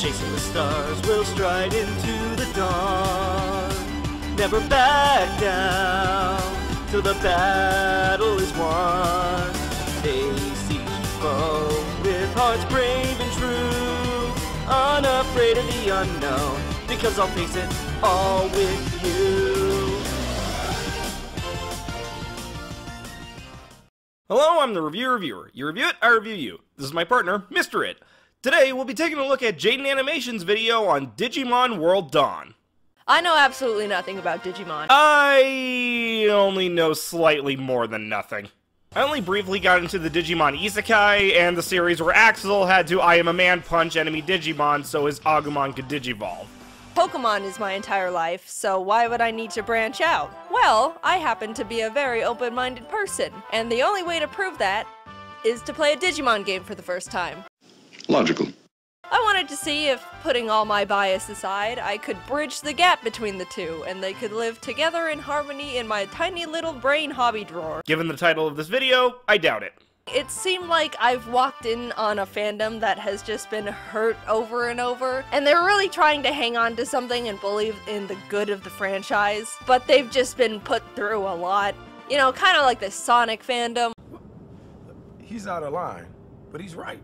chasing the stars, we'll stride into the dawn. Never back down till the battle is won. Face each foe with hearts brave and true, unafraid of the unknown, because I'll face it all with you. Hello, I'm the reviewer. You review it, I review you. This is my partner, Mr. It. Today, we'll be taking a look at Jaiden Animation's video on Digimon World Dawn. I know absolutely nothing about Digimon. I only know slightly more than nothing. I only briefly got into the Digimon Isekai and the series where Axel had to I am a man punch enemy Digimon so his Agumon could digivolve. Pokemon is my entire life, so why would I need to branch out? Well, I happen to be a very open-minded person, and the only way to prove that is to play a Digimon game for the first time. Logical. I wanted to see if, putting all my bias aside, I could bridge the gap between the two, and they could live together in harmony in my tiny little brain hobby drawer. Given the title of this video, I doubt it. It seemed like I've walked in on a fandom that has just been hurt over and over, and they're really trying to hang on to something and believe in the good of the franchise, but they've just been put through a lot. You know, kind of like the Sonic fandom. He's out of line, but he's right.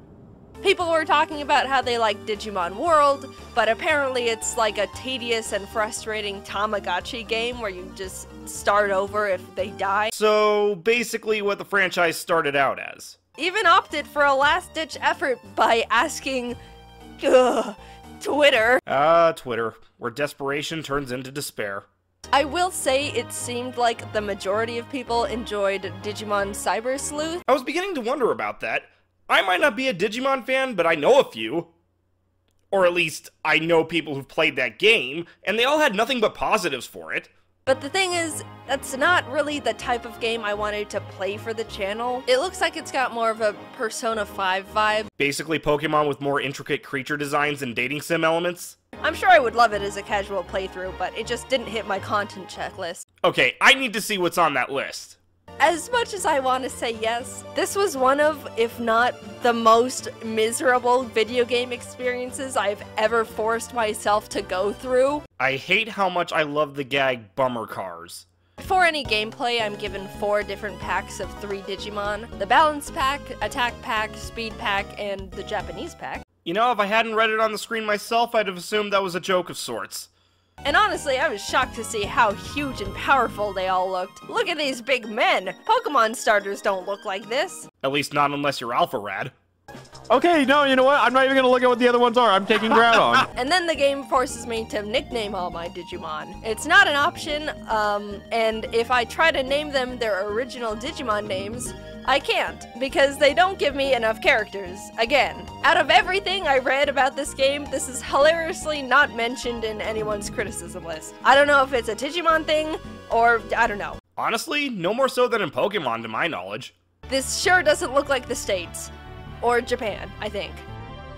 People were talking about how they like Digimon World, but apparently it's like a tedious and frustrating Tamagotchi game where you just start over if they die. So, basically what the franchise started out as. Even opted for a last-ditch effort by asking, Twitter. Twitter, where desperation turns into despair. I will say it seemed like the majority of people enjoyed Digimon Cyber Sleuth. I was beginning to wonder about that. I might not be a Digimon fan, but I know a few. Or at least, I know people who've played that game, and they all had nothing but positives for it. But the thing is, that's not really the type of game I wanted to play for the channel. It looks like it's got more of a Persona 5 vibe. Basically Pokemon with more intricate creature designs and dating sim elements. I'm sure I would love it as a casual playthrough, but it just didn't hit my content checklist. Okay, I need to see what's on that list. As much as I want to say yes, this was one of, if not the most miserable video game experiences I've ever forced myself to go through. I hate how much I love the gag Bummer Cars. For any gameplay, I'm given 4 different packs of 3 Digimon. The Balance Pack, Attack Pack, Speed Pack, and the Japanese Pack. You know, if I hadn't read it on the screen myself, I'd have assumed that was a joke of sorts. And honestly, I was shocked to see how huge and powerful they all looked. Look at these big men! Pokemon starters don't look like this. At least not unless you're Alpha Rad. Okay, no, you know what? I'm not even gonna look at what the other ones are. I'm taking Groudon. And then the game forces me to nickname all my Digimon. It's not an option, and if I try to name them their original Digimon names, I can't, because they don't give me enough characters. Again, out of everything I read about this game, this is hilariously not mentioned in anyone's criticism list. I don't know if it's a Digimon thing, or I don't know. Honestly, no more so than in Pokemon to my knowledge. This sure doesn't look like the States. Or Japan, I think.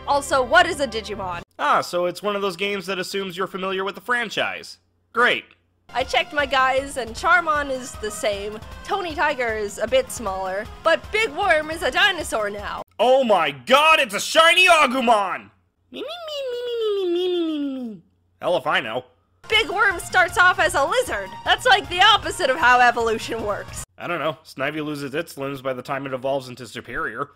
Also, what is a Digimon? Ah, so it's one of those games that assumes you're familiar with the franchise. Great. I checked my guys, and Caraman is the same, Tony Tiger is a bit smaller, but Big Worm is a dinosaur now. Oh my god, it's a shiny Agumon! Me me me me me me me me me me. Hell if I know. Big Worm starts off as a lizard. That's like the opposite of how evolution works. I don't know, Snivy loses its limbs by the time it evolves into Superior.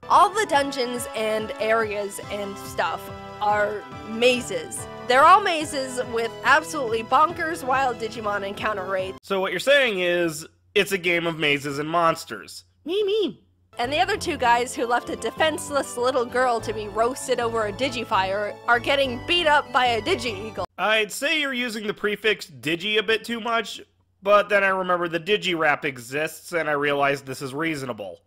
All the dungeons and areas and stuff are mazes. They're all mazes with absolutely bonkers wild Digimon encounter rates. So what you're saying is, it's a game of mazes and monsters. Me me. And the other 2 guys who left a defenseless little girl to be roasted over a Digifire are getting beat up by a Digi-Eagle. I'd say you're using the prefix Digi a bit too much, but then I remember the Digi-Rap exists and I realized this is reasonable.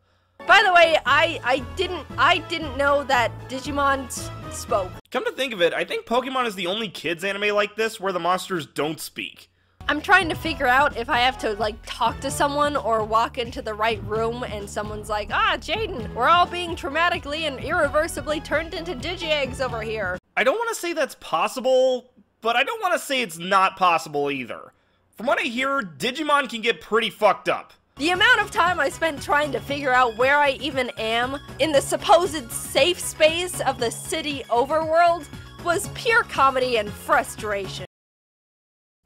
By the way, I didn't know that Digimon spoke. Come to think of it, I think Pokemon is the only kids anime like this where the monsters don't speak. I'm trying to figure out if I have to, like, talk to someone or walk into the right room and someone's like, Jaiden, we're all being traumatically and irreversibly turned into Digi-Eggs over here. I don't want to say that's possible, but I don't want to say it's not possible either. From what I hear, Digimon can get pretty fucked up. The amount of time I spent trying to figure out where I even am in the supposed safe space of the city overworld was pure comedy and frustration.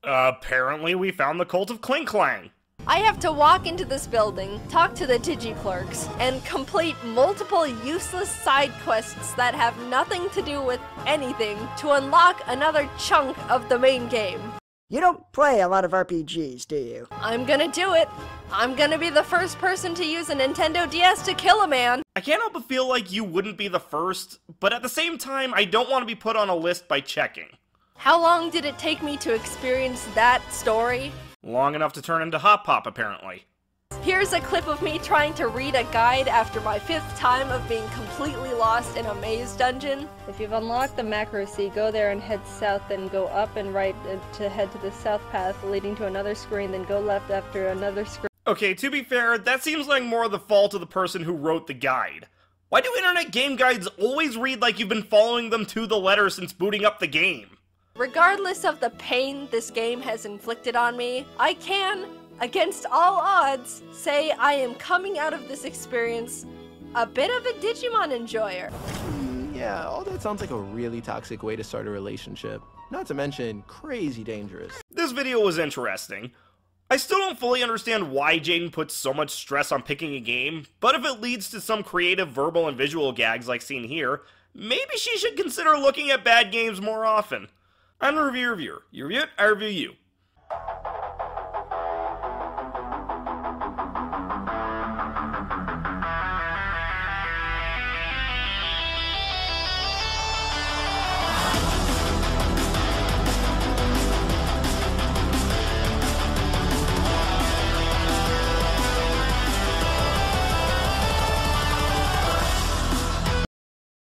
Apparently we found the cult of Clink Clang. I have to walk into this building, talk to the Digi-Clerks, and complete multiple useless side quests that have nothing to do with anything to unlock another chunk of the main game. You don't play a lot of RPGs, do you? I'm gonna do it. I'm gonna be the first person to use a Nintendo DS to kill a man. I can't help but feel like you wouldn't be the first, but at the same time, I don't want to be put on a list by checking. How long did it take me to experience that story? Long enough to turn into Hop Pop, apparently. Here's a clip of me trying to read a guide after my 5th time of being completely lost in a maze dungeon. If you've unlocked the macro sea, go there and head south, then go up and right to head to the south path leading to another screen, then go left after another screen. Okay, to be fair, that seems like more the fault of the person who wrote the guide. Why do internet game guides always read like you've been following them to the letter since booting up the game? Regardless of the pain this game has inflicted on me, I can, against all odds, say I am coming out of this experience a bit of a Digimon enjoyer. Yeah, all that sounds like a really toxic way to start a relationship. Not to mention, crazy dangerous. This video was interesting. I still don't fully understand why Jaiden puts so much stress on picking a game, but if it leads to some creative verbal and visual gags like seen here, maybe she should consider looking at bad games more often. I'm the Review Reviewer. You review it, I review you.